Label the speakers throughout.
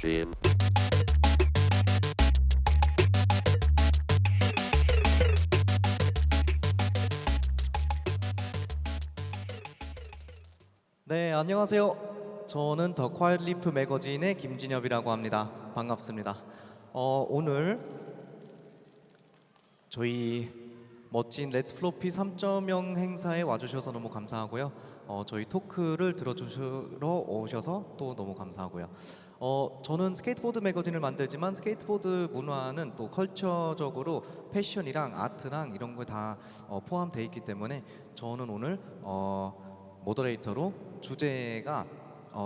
Speaker 1: machine.
Speaker 2: 네, 안녕하세요. 저는 더콰이엇리프 매거진의 김진엽이라고 합니다. 반갑습니다. 오늘 저희 멋진 렛츠플로피 3.0 행사에 와주셔서 너무 감사하고요. 저희 토크를 들어주시러 오셔서 또 너무 감사하고요. 저는 스케이트보드 매거진을 만들지만 스케이트보드 문화는 또 컬처적으로 패션이랑 아트랑 이런 거 다 포함되어 있기 때문에 저는 오늘 모더레이터로 주제가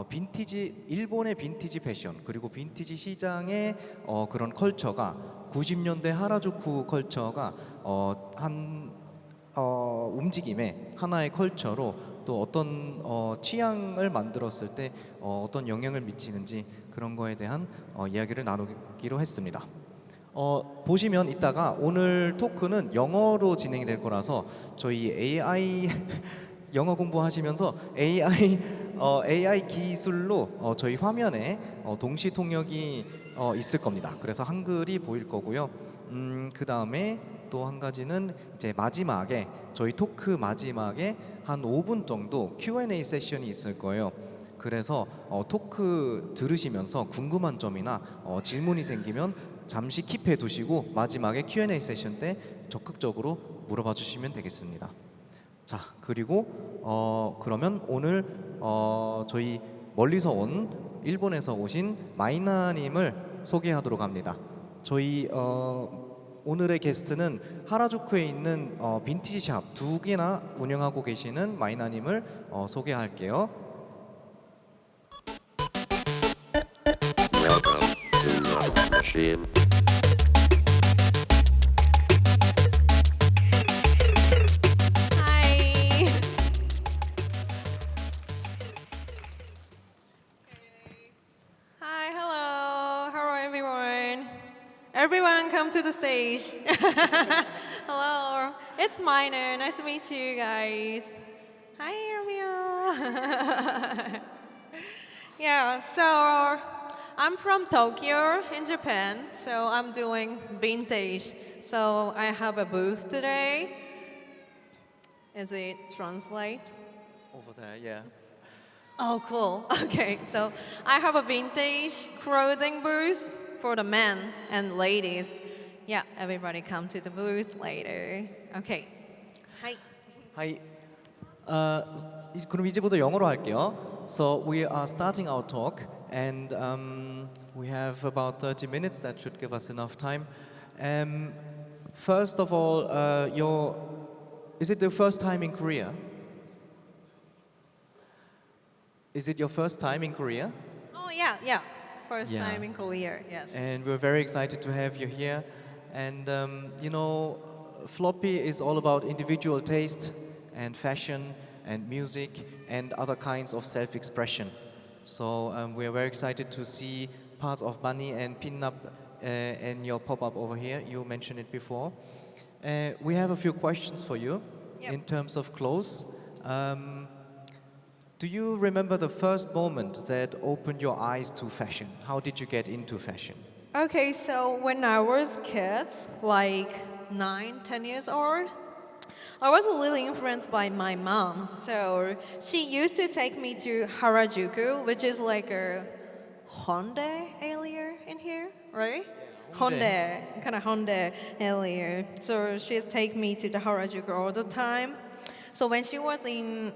Speaker 2: 빈티지, 일본의 빈티지 패션 그리고 빈티지 시장의 그런 컬처가 90년대 하라주쿠 컬처가 움직임의 하나의 컬처로 또 어떤 취향을 만들었을 때 어떤 영향을 미치는지 그런 거에 대한 이야기를 나누기로 했습니다. 보시면 이따가 오늘 토크는 영어로 진행이 될 거라서 저희 AI 영어 공부하시면서 AI 기술로 저희 화면에 동시 통역이 있을 겁니다. 그래서 한글이 보일 거고요. 그 다음에 또 한 가지는 이제 마지막에 저희 토크 마지막에 한 5분 정도 Q&A 세션이 있을 거예요. 그래서 토크 들으시면서 궁금한 점이나 질문이 생기면 잠시 킵해 두시고 마지막에 Q&A 세션 때 적극적으로 물어봐 주시면 되겠습니다. 자, 그리고 그러면 오늘 저희 멀리서 온 일본에서 오신 마이나님을 소개하도록 합니다. 저희 오늘의 게스트는 하라주쿠에 있는 빈티지 샵 2개나 운영하고 계시는 마이나님을 소개할게요.
Speaker 1: Welcome to Love Machine.
Speaker 3: Hi. Hi, hello. Hello, everyone. Everyone, come to the stage. Hello. It's Maina. Nice to meet you guys. Hi, Romeo. Yeah, so I'm from Tokyo in Japan. So I'm doing vintage. So I have a booth today. Is it translate?
Speaker 2: Over there, yeah.
Speaker 3: Oh, cool. Okay, so I have a vintage clothing booth for the men and ladies. Yeah, everybody come to the booth later. Okay. Hi.
Speaker 2: Hi. 그럼 이제부터 영어로 할게요. So we are starting our talk, and we have about 30 minutes. That should give us enough time. First of all, is it the first time in Korea? Is it your first time in Korea?
Speaker 3: Oh, yeah. First
Speaker 2: Yeah.
Speaker 3: time in Korea, yes.
Speaker 2: And we're very excited to have you here. And Floppy is all about individual taste and fashion and music and other kinds of self-expression. So we're very excited to see parts of Banny and Pinup in your pop-up over here. You mentioned it before. We have a few questions for you.
Speaker 3: Yep.
Speaker 2: In terms of clothes. Do you remember the first moment that opened your eyes to fashion? How did you get into fashion?
Speaker 3: Okay, so when I was kids, like 9, 10 years old, I was really influenced by my mom. So she used to take me to Harajuku, which is like a Hyundai area in here, right? Hyundai, kind of Hyundai area. So she's take me to the Harajuku all the time. So when she was in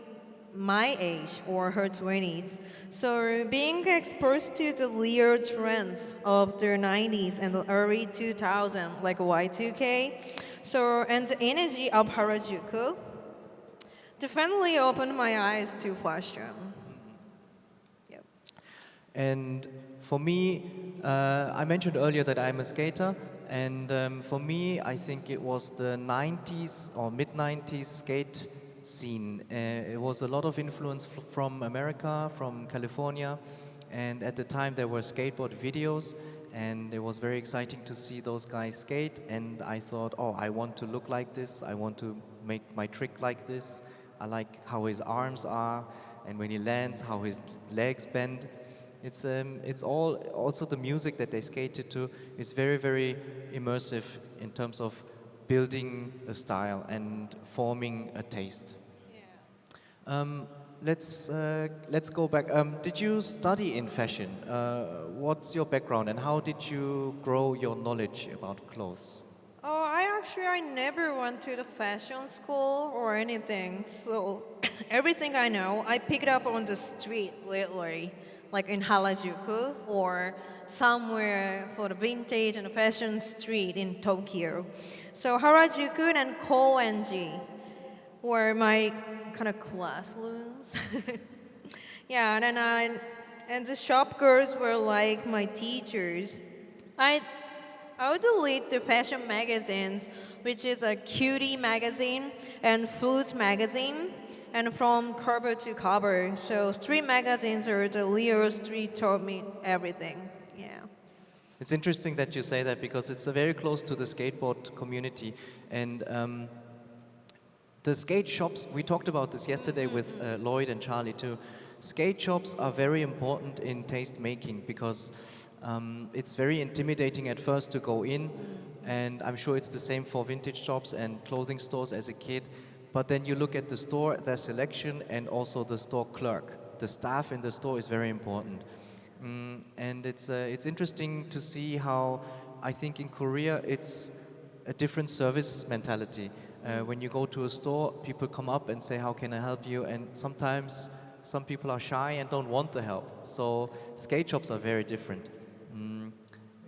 Speaker 3: my age or her 20s, so being exposed to the real trends of the 90s and the early 2000s, like Y2K, so and the energy of Harajuku definitely opened my eyes to fashion. Yep.
Speaker 2: And for me, I mentioned earlier that I'm a skater, and for me, I think it was the 90s or mid-90s skate scene. It was a lot of influence from America, from California, and at the time there were skateboard videos, and it was very exciting to see those guys skate, and I thought, oh, I want to look like this, I want to make my trick like this. I like how his arms are, and when he lands, how his legs bend. It's all also the music that they skated to is very very immersive in terms of building a style and forming a taste. Let's go back. Did you study in fashion? What's your background and how did you grow your knowledge about clothes?
Speaker 3: Oh, I never went to the fashion school or anything. So everything I know, I picked up on the street, literally, like in Harajuku or somewhere for the vintage and fashion street in Tokyo. So Harajuku and Koenji were my kind of classrooms. Yeah, and the shop girls were like my teachers. I I would delete the fashion magazines, which is a cutie magazine and fruits magazine, and from cover to cover. So street magazines or the Leo Street taught me everything. Yeah.
Speaker 2: It's interesting that you say that because it's very close to the skateboard community. And the skate shops, we talked about this yesterday with Lloyd and Charlie too. Skate shops are very important in taste making because it's very intimidating at first to go in, and I'm sure it's the same for vintage shops and clothing stores as a kid. But then you look at the store, their selection, and also the store clerk. The staff in the store is very important. And it's interesting to see how I think in Korea it's a different service mentality. When you go to a store, people come up and say, "How can I help you?" And sometimes some people are shy and don't want the help. So skate shops are very different.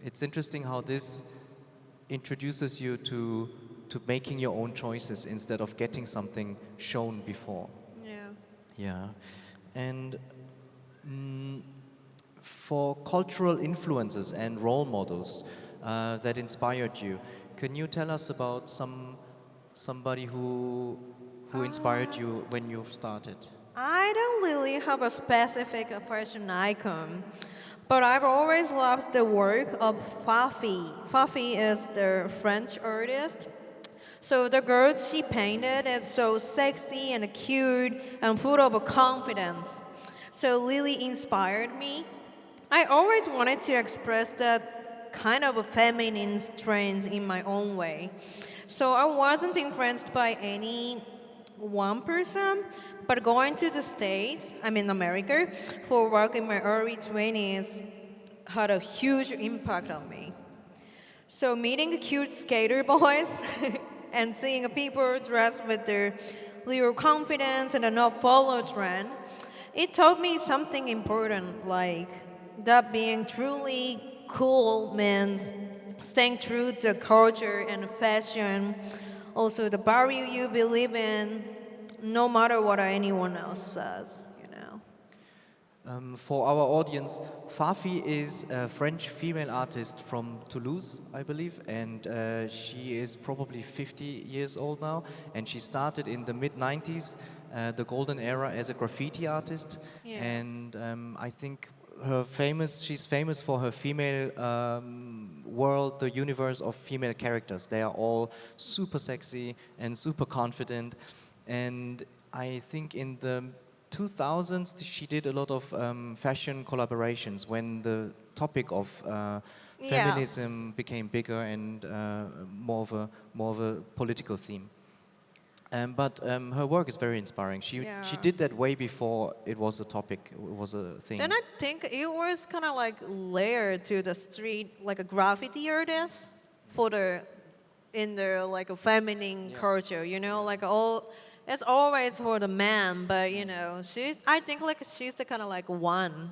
Speaker 2: It's interesting how this introduces you to making your own choices instead of getting something shown before.
Speaker 3: Yeah.
Speaker 2: Yeah. And for cultural influences and role models that inspired you, can you tell us about somebody who inspired you when you started?
Speaker 3: I don't really have a specific fashion icon, but I've always loved the work of FLOPPY. FLOPPY is the French artist. So the girl she painted is so sexy and cute and full of confidence. So really inspired me. I always wanted to express that kind of a feminine strength in my own way. So I wasn't influenced by any one person, but going to the States, I'm in America, for work in my early 20s had a huge impact on me. So meeting cute skater boys and seeing people dressed with their little confidence and not follow trend, it taught me something important, like that being truly cool means staying true to culture and fashion, also the value you believe in, no matter what anyone else says, you know.
Speaker 2: For our audience, Fafi is a French female artist from Toulouse, I believe, and she is probably 50 years old now, and she started in the mid-90s, the golden era, as a graffiti artist,
Speaker 3: Yeah.
Speaker 2: and I think she's famous for her female world, the universe of female characters. They are all super sexy and super confident, and I think in the 2000s she did a lot of fashion collaborations when the topic of
Speaker 3: Yeah.
Speaker 2: feminism became bigger and more of a political theme. But her work is very inspiring. She
Speaker 3: Yeah.
Speaker 2: did that way before it was a topic, it was a thing.
Speaker 3: Then I think it was kind of like layered to the street, like a graffiti artist for in the like a feminine culture, you know, like it's always for the man, but you know, I think like she's the kind of like one,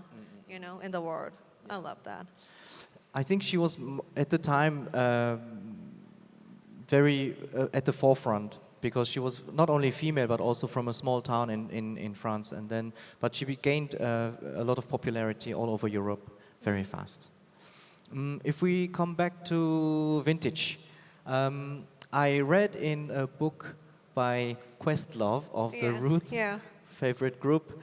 Speaker 3: you know, in the world. I love that.
Speaker 2: I think she was at the time very at the forefront because she was not only female but also from a small town in France, but she gained a lot of popularity all over Europe very fast. If we come back to vintage, I read in a book by Questlove of the
Speaker 3: Yeah,
Speaker 2: Roots,
Speaker 3: yeah.
Speaker 2: favorite group,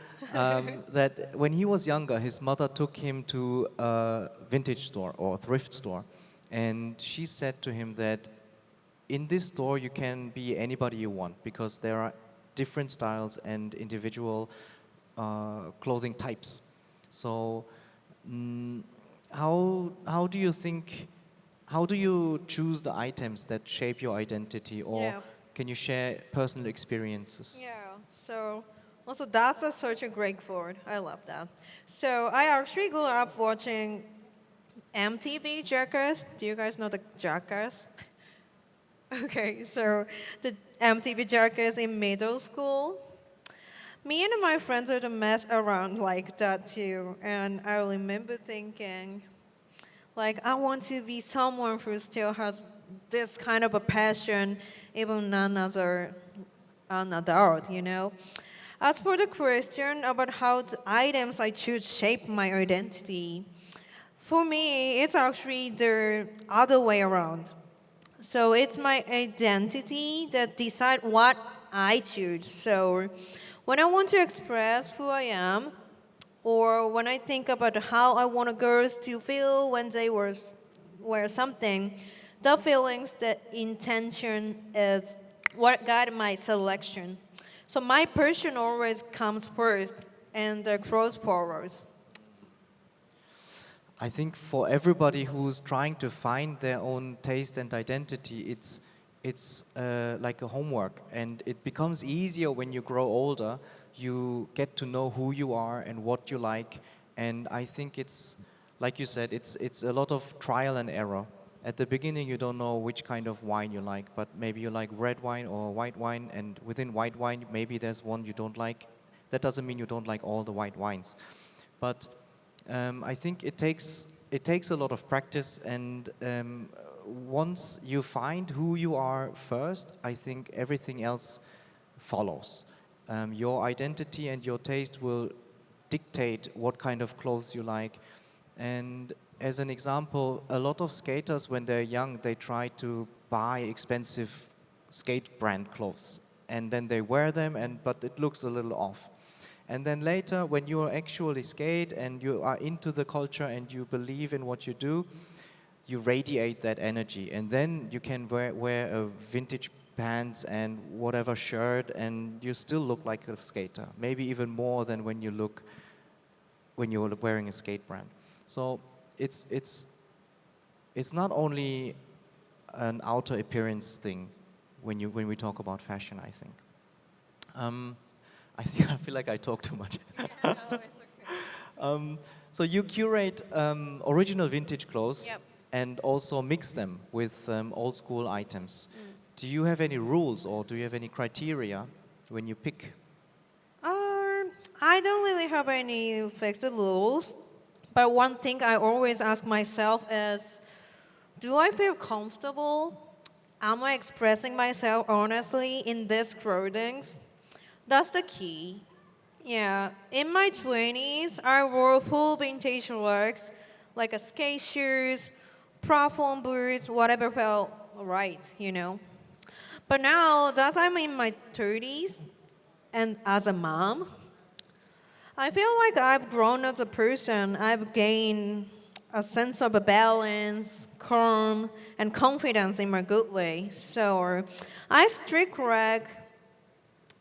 Speaker 2: that when he was younger, his mother took him to a vintage store or a thrift store, and she said to him that in this store you can be anybody you want because there are different styles and individual clothing types. So How do you think? How do you choose the items that shape your identity, or
Speaker 3: Yeah.
Speaker 2: can you share personal experiences?
Speaker 3: Yeah, so also that's such a great word. I love that. So I actually grew up watching MTV Jackass. Do you guys know the Jackass? Okay, so the MTV Jackass in middle school. Me and my friends would mess around like that too. And I remember thinking, like, I want to be someone who still has this kind of a passion, even none other an adult, you know. As for the question about how the items I choose shape my identity, for me, it's actually the other way around. So it's my identity that decide what I choose. So when I want to express who I am, or when I think about how I want girls to feel when they wear something, the feelings, the intention is what guide my selection. So my passion always comes first, and the cross forwards.
Speaker 2: I think for everybody who's trying to find their own taste and identity, it's like a homework, and it becomes easier when you grow older. You get to know who you are and what you like, and I think it's like you said, it's a lot of trial and error. At the beginning, you don't know which kind of wine you like, but maybe you like red wine or white wine, and within white wine, maybe there's one you don't like. That doesn't mean you don't like all the white wines, but I think it takes a lot of practice, and once you find who you are first, I think everything else follows. Your identity and your taste will dictate what kind of clothes you like. And as an example, a lot of skaters, when they're young, they try to buy expensive skate brand clothes, and then they wear them, but it looks a little off. And then later, when you actually skate and you are into the culture and you believe in what you do, you radiate that energy. And then you can wear a vintage pants and whatever shirt, and you still look like a skater. Maybe even more than when you're wearing a skate brand. So it's not only an outer appearance thing when we talk about fashion, I think. I feel like I talk too much.
Speaker 3: Yeah, no, it's okay.
Speaker 2: So you curate original vintage clothes
Speaker 3: Yep.
Speaker 2: and also mix them with old school items. Do you have any rules, or do you have any criteria when you pick?
Speaker 3: I don't really have any fixed rules, but one thing I always ask myself is, do I feel comfortable? Am I expressing myself honestly in these clothing? That's the key. Yeah, in my 20s, I wore full vintage looks, like a skate shoes, platform boots, whatever felt right, you know. But now that I'm in my 30s and as a mom, I feel like I've grown as a person. I've gained a sense of a balance, calm, and confidence in my good way. So I strict rack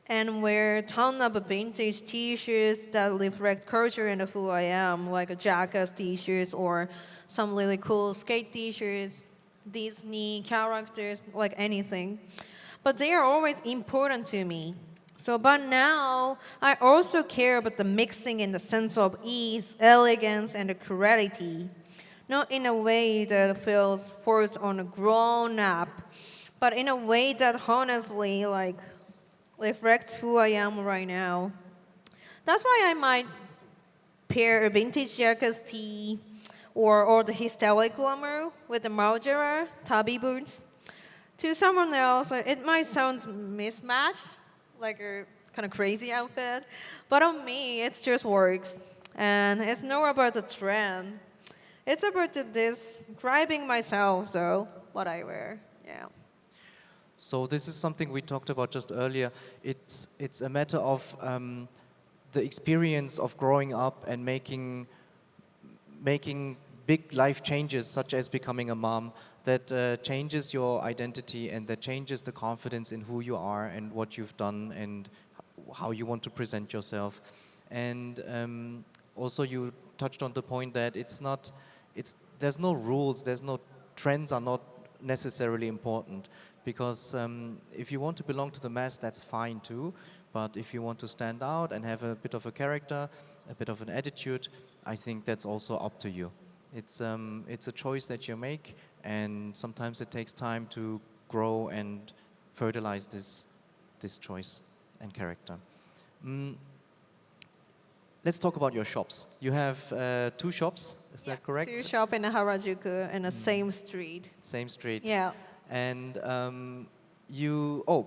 Speaker 3: and wear ton of vintage T-shirts that reflect culture and who I am, like a Jackass T-shirts or some really cool skate T-shirts, Disney characters, like anything. But they are always important to me. So, but now I also care about the mixing in the sense of ease, elegance, and clarity. Not in a way that feels forced on a grown up, but in a way that honestly, like, reflects who I am right now. That's why I might pair a vintage Jackass tee or the historic glamour with the Margera Tabi boots. To someone else, it might sound mismatched, like a kind of crazy outfit, but on me, it just works. And it's not about the trend. It's about describing myself, though, what I wear. Yeah.
Speaker 2: So this is something we talked about just earlier. It's a matter of the experience of growing up and making big life changes, such as becoming a mom, that changes your identity and that changes the confidence in who you are and what you've done and how you want to present yourself. And also you touched on the point that there's no rules, there's no trends are not necessarily important because if you want to belong to the mass, that's fine too. But if you want to stand out and have a bit of a character, a bit of an attitude, I think that's also up to you. It's a choice that you make, and sometimes it takes time to grow and fertilize this choice and character. Let's talk about your shops. You have 2 shops, is that correct?
Speaker 3: 2 shops in Harajuku in the same street.
Speaker 2: Same street.
Speaker 3: Yeah.
Speaker 2: And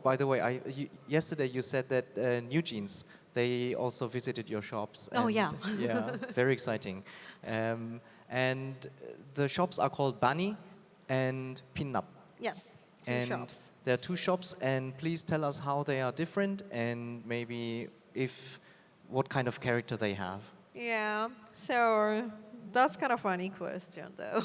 Speaker 2: by the way, yesterday you said that New Jeans, they also visited your shops.
Speaker 3: Oh,
Speaker 2: and,
Speaker 3: yeah.
Speaker 2: Yeah, very exciting. And the shops are called Banny and Pinnap.
Speaker 3: Yes, 2
Speaker 2: And
Speaker 3: shops.
Speaker 2: there are 2 shops, and please tell us how they are different and maybe what kind of character they have.
Speaker 3: Yeah, so that's kind of funny question though.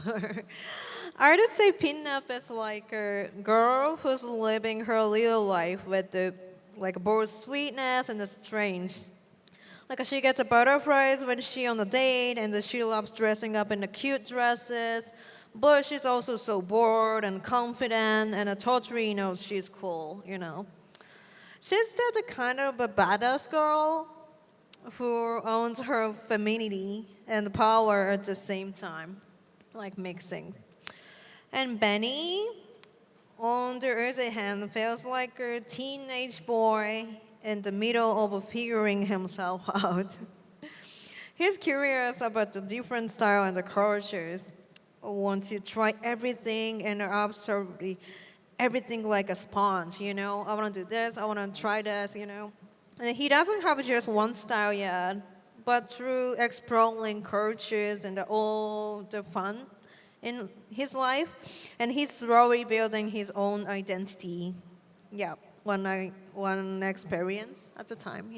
Speaker 3: I would say pinup is like a girl who's living her little life with the both sweetness and the strange. Like she gets a butterflies when she on a date, and she loves dressing up in the cute dresses. But she's also so bored and confident, and totally knows she's cool. She's the kind of a badass girl who owns her femininity and power at the same time, like mixing. And Banny, on the other hand, feels like a teenage boy in the middle of figuring himself out. He's curious about the different style and the cultures, wants to try everything and absolutely everything like a sponge, I want to do this, I want to try this, And he doesn't have just one style yet, but through exploring cultures and all the fun in his life, and he's slowly building his own identity. Yeah, one experience at a time,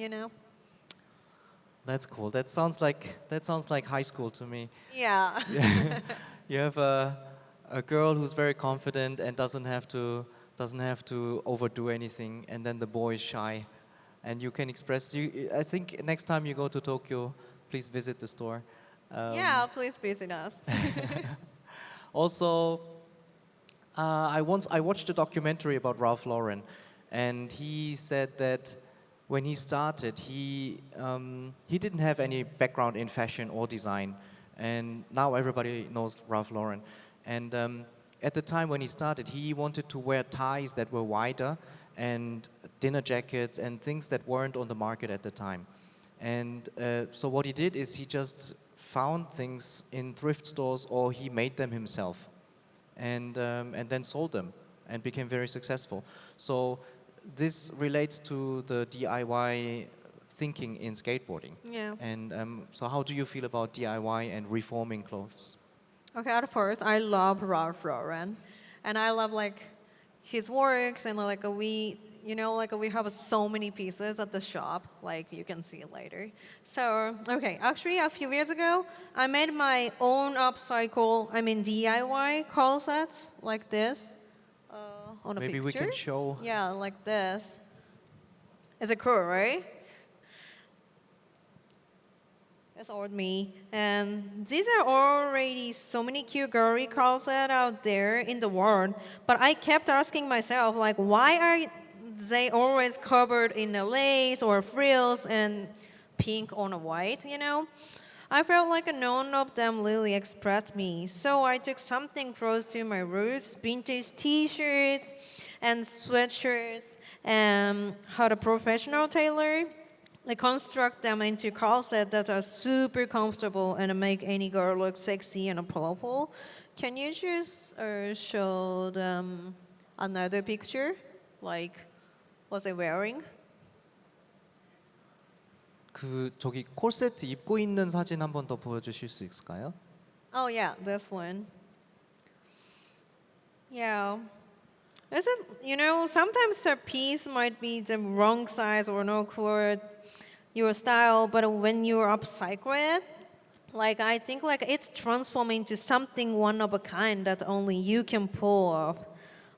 Speaker 2: That's cool. That sounds like high school to me.
Speaker 3: Yeah.
Speaker 2: You have a girl who's very confident and doesn't have to overdo anything, and then the boy is shy, and you can express. I think next time you go to Tokyo, please visit the store.
Speaker 3: Yeah, please visit us.
Speaker 2: Also, I watched a documentary about Ralph Lauren, and he said that when he started, he didn't have any background in fashion or design, and now everybody knows Ralph Lauren. And at the time when he started, he wanted to wear ties that were wider and dinner jackets and things that weren't on the market at the time. And so what he did is he just found things in thrift stores, or he made them himself, and then sold them and became very successful. So this relates to the DIY thinking in skateboarding.
Speaker 3: Yeah.
Speaker 2: And so how do you feel about DIY and reforming clothes?
Speaker 3: Okay, at first, I love Ralph Lauren, and I love his works, and we have so many pieces at the shop, you can see it later. So, okay, actually a few years ago, I made my own DIY call sets like this on a
Speaker 2: Maybe
Speaker 3: picture.
Speaker 2: we can show.
Speaker 3: Yeah, like this. Is it cool, right? That's all me. And these are already so many cute girly call sets out there in the world. But I kept asking myself, why are they always covered in the lace or frills and pink on a white, I felt like none of them really expressed me. So I took something close to my roots, vintage t-shirts and sweatshirts, and had a professional tailor construct them into call sets that are super comfortable and make any girl look sexy and playful. Can you just show them another picture? What's they wearing?
Speaker 2: 저기 콜세트 입고 있는 사진 한 번 더 보여주실 수 있을까요?
Speaker 3: Oh yeah, this one. Yeah. This is, sometimes a piece might be the wrong size or not quite your style, but when you upcycle it, I think it's transforming into something one of a kind that only you can pull off.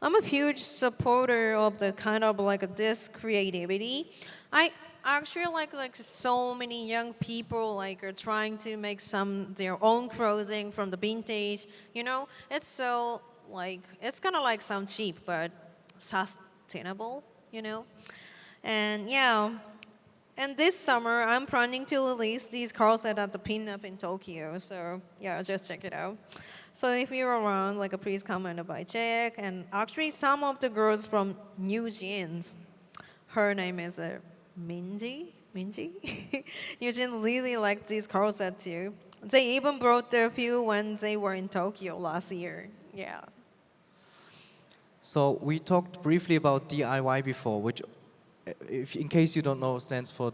Speaker 3: I'm a huge supporter of the kind of like this creativity. I actually like so many young people like are trying to make some their own clothing from the vintage. You know, it's so like it's kind of like sound cheap but sustainable. You know, and yeah. And this summer, I'm planning to release these corsets at the Pinup in Tokyo. So yeah, just check it out. So if you're around, like please come and buy check. And actually, some of the girls from New Jeans, her name is Minji. New Jeans really liked these corsets too. They even brought their few when they were in Tokyo last year. Yeah.
Speaker 2: So we talked briefly about DIY before, which, if, in case you don't know, stands for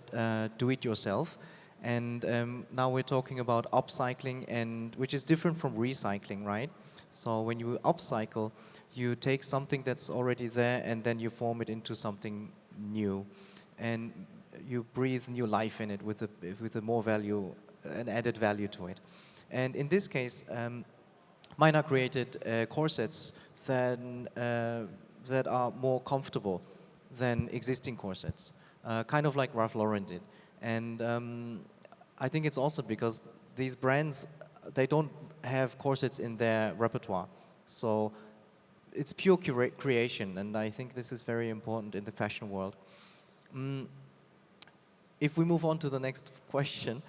Speaker 2: do it yourself. And now we're talking about upcycling, and which is different from recycling, right? So when you upcycle, you take something that's already there and then you form it into something new, and you breathe new life in it with a more value, an added value to it. And in this case, Maina created corsets that are more comfortable than existing corsets, kind of like Ralph Lauren did. And I think it's also because these brands, they don't have corsets in their repertoire. So it's pure creation, and I think this is very important in the fashion world. If we move on to the next question,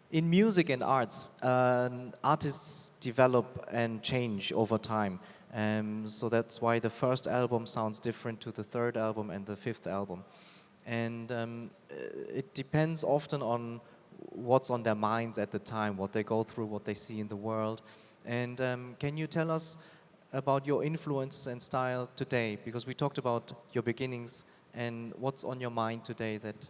Speaker 2: in music and arts, artists develop and change over time. So that's why the first album sounds different to the third album and the fifth album. And it depends often on what's on their minds at the time, what they go through, what they see in the world. And can you tell us about your influences and style today? Because we talked about your beginnings, and what's on your mind today that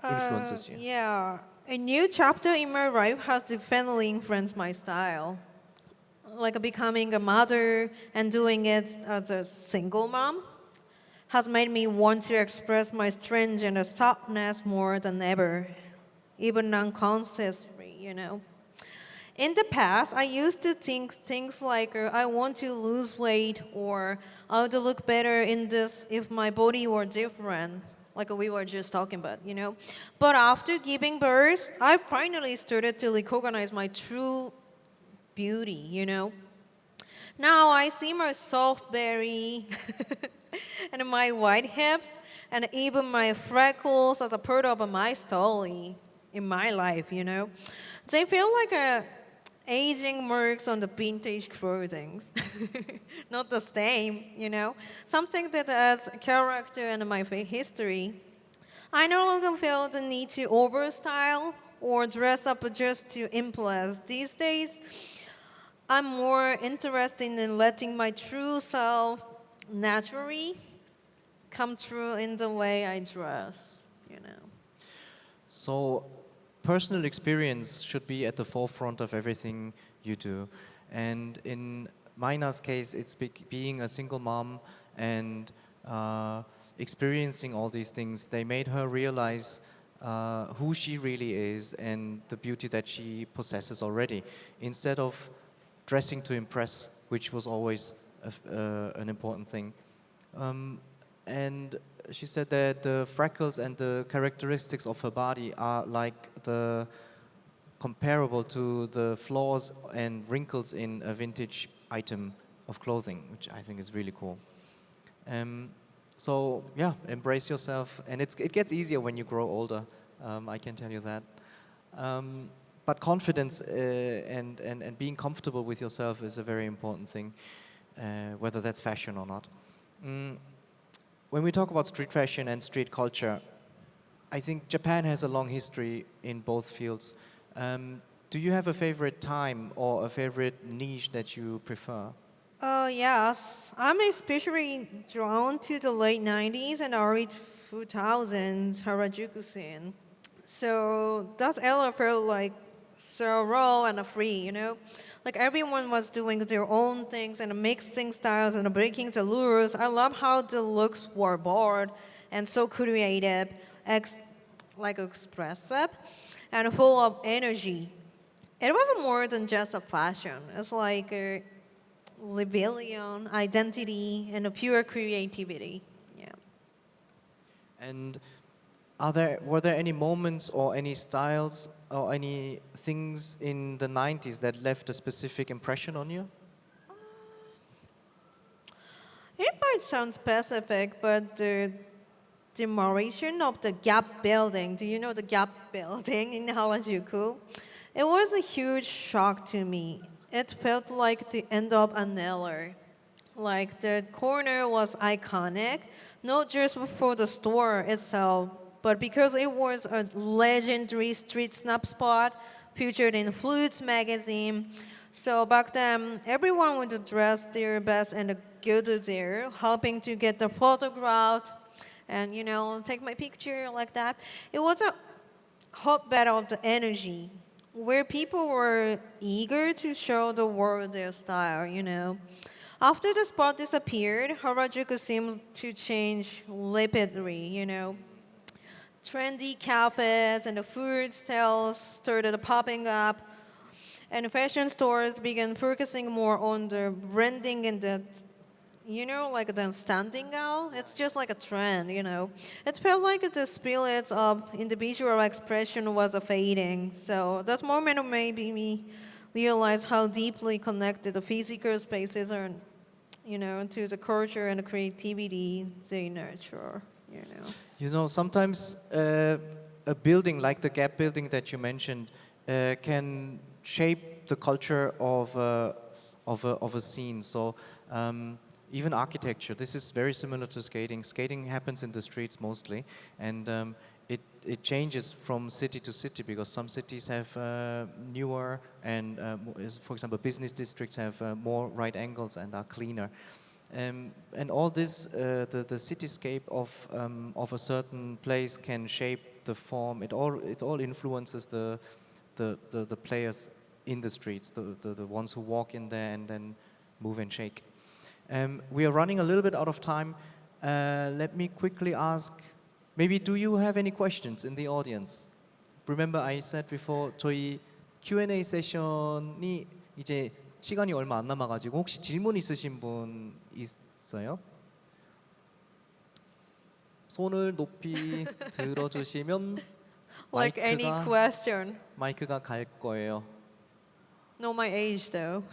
Speaker 2: influences you?
Speaker 3: Yeah, a new chapter in my life has definitely influenced my style. Like becoming a mother and doing it as a single mom has made me want to express my strength and softness more than ever, even unconsciously, you know. In the past, I used to think things like I want to lose weight or I would look better in this if my body were different, like we were just talking about, you know. But after giving birth, I finally started to recognize my true beauty, you know. Now I see my soft belly and my white hips and even my freckles as a part of my story in my life, you know. They feel like aging marks on the vintage clothing. Not the same, you know. Something that adds character and my history. I no longer feel the need to overstyle or dress up just to impress. These days, I'm more interested in letting my true self naturally come through in the way I dress, you know.
Speaker 2: So personal experience should be at the forefront of everything you do. And in Maina's case, it's being a single mom and experiencing all these things. They made her realize who she really is and the beauty that she possesses already, instead of dressing to impress, which was always an important thing. And she said that the freckles and the characteristics of her body are like the comparable to the flaws and wrinkles in a vintage item of clothing, which I think is really cool. So yeah, embrace yourself, and it gets easier when you grow older. I can tell you that. But confidence and being comfortable with yourself is a very important thing, whether that's fashion or not. When we talk about street fashion and street culture, I think Japan has a long history in both fields. Do you have a favorite time or a favorite niche that you prefer?
Speaker 3: Yes, I'm especially drawn to the late 90s and early 2000s Harajuku scene. So that era felt like so raw and free, you know? Like everyone was doing their own things and mixing styles and breaking the rules. I love how the looks were bold and so creative, like expressive, and full of energy. It wasn't more than just a fashion. It's like rebellion, identity, and a pure creativity. Yeah.
Speaker 2: And were there any moments or any styles or any things in the 90s that left a specific impression on you?
Speaker 3: It might sound specific, but the demolition of the Gap building, do you know the Gap building in Harajuku? It was a huge shock to me. It felt like the end of an era. Like the corner was iconic, not just for the store itself, but because it was a legendary street snap spot featured in Fruits magazine. So back then, everyone would dress their best and go to there, hoping to get the photograph and, take my picture like that. It was a hotbed of the energy where people were eager to show the world their style. After the spot disappeared, Harajuku seemed to change rapidly. Trendy cafes and the food stalls started popping up, and fashion stores began focusing more on the branding and the, like the standing out. It's just like a trend. It felt like the spirit of individual expression was fading. So that moment made me realize how deeply connected the physical spaces are, to the culture and the creativity they nurture.
Speaker 2: Sometimes a building like the Gap building that you mentioned can shape the culture of a scene. So even architecture, this is very similar to skating. Skating happens in the streets mostly, and it changes from city to city because some cities have newer and, for example, business districts have more right angles and are cleaner. And all this, the cityscape of a certain place can shape the form. It all influences the players in the streets, the ones who walk in there and then move and shake. We are running a little bit out of time. Let me quickly ask, maybe do you have any questions in the audience? Remember I said before, 저희 Q&A 세션이 이제 시간이 얼마 안 남아가지고 혹시 질문 있으신 분 있어요? 손을 높이 들어주시면
Speaker 3: Like any question.
Speaker 2: 마이크가 갈 거예요.
Speaker 3: Know my age though.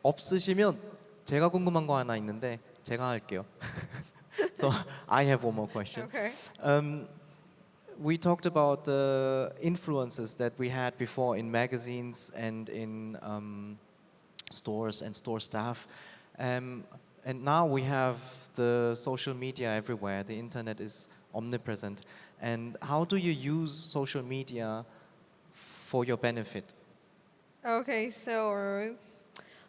Speaker 2: 없으시면 제가 궁금한 거 하나 있는데 제가 할게요. So I have one more question.
Speaker 3: Okay.
Speaker 2: We talked about the influences that we had before in magazines and in stores and store staff. And now we have the social media everywhere. The internet is omnipresent. And how do you use social media for your benefit?
Speaker 3: Okay, so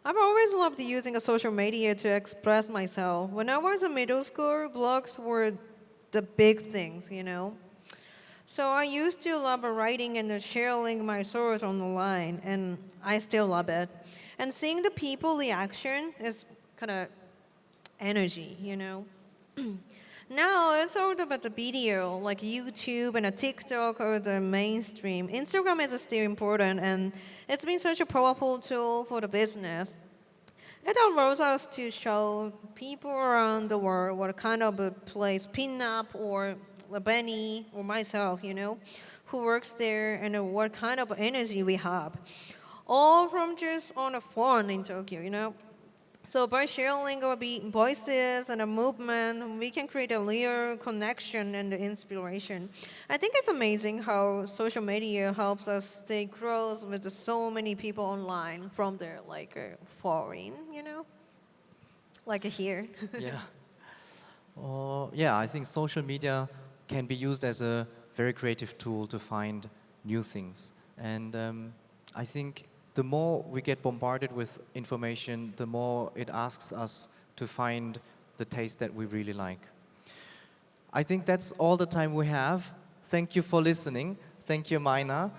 Speaker 3: I've always loved using a social media to express myself. When I was in middle school, blogs were the big things. So I used to love writing and sharing my stories online, and I still love it. And seeing the people reaction is kind of energy. Now it's all about the video, like YouTube and a TikTok or the mainstream. Instagram is still important, and it's been such a powerful tool for the business. It allows us to show people around the world what kind of a place Pinup or Banny or myself, who works there and what kind of energy we have. All from just on a phone in Tokyo. So by sharing our voices and a movement, we can create a real connection and inspiration. I think it's amazing how social media helps us stay close with so many people online from there, like foreign, like here.
Speaker 2: Yeah. Yeah, I think social media can be used as a very creative tool to find new things. And I think the more we get bombarded with information, the more it asks us to find the taste that we really like. I think that's all the time we have. Thank you for listening. Thank you, Maina,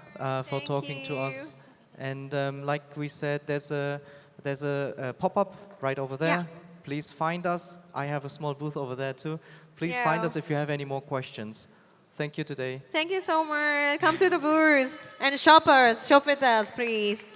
Speaker 2: for talking to us. And like we said, there's a pop-up right over there.
Speaker 3: Yeah.
Speaker 2: Please find us. I have a small booth over there too. Please find us if you have any more questions. Thank you today.
Speaker 3: Thank you so much. Come to the booth and shoppers, shop with us, please.